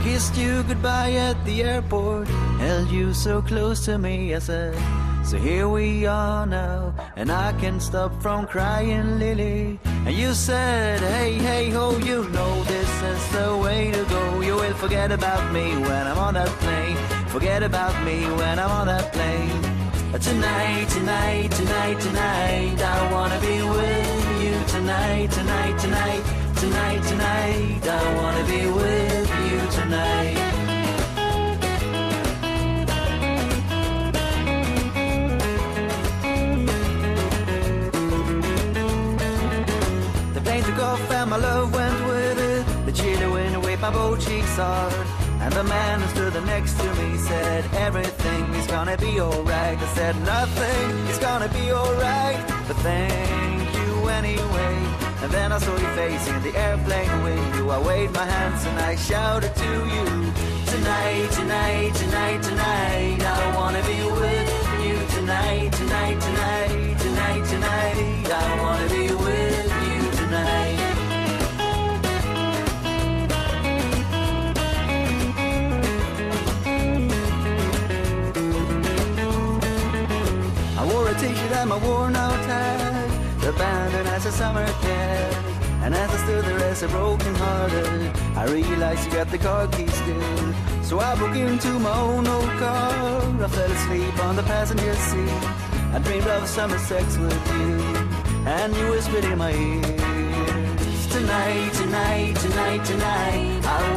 Kissed you goodbye at the airport, held you so close to me, I said, so here we are now, and I can't stop from crying, Lily. And you said, hey, hey, ho, you know this is the way to go. You will forget about me when I'm on that plane. Forget about me when I'm on that plane. Tonight, tonight, tonight, tonight, I wanna be with you tonight, tonight, tonight, tonight, tonight, I wanna be with you tonight. The plane took off and my love went with it. The chilly wind waved my both cheeks hard. And the man who stood next to me said, everything is gonna be alright. I said, nothing is gonna be alright, but thank you anyway. And then I saw your face in the airplane window. I waved my hands and I shouted to you, tonight, tonight, tonight, tonight, I wanna be with you tonight, tonight, tonight, tonight, tonight, I wanna be with you tonight. I wore a t-shirt and my worn out hat, abandoned as a summer cat. And as I stood there as a broken hearted, I realized you got the car keys still. So I broke into my own old car. I fell asleep on the passenger seat. I dreamed of summer sex with you, and you whispered in my ear, tonight, tonight, tonight, tonight, I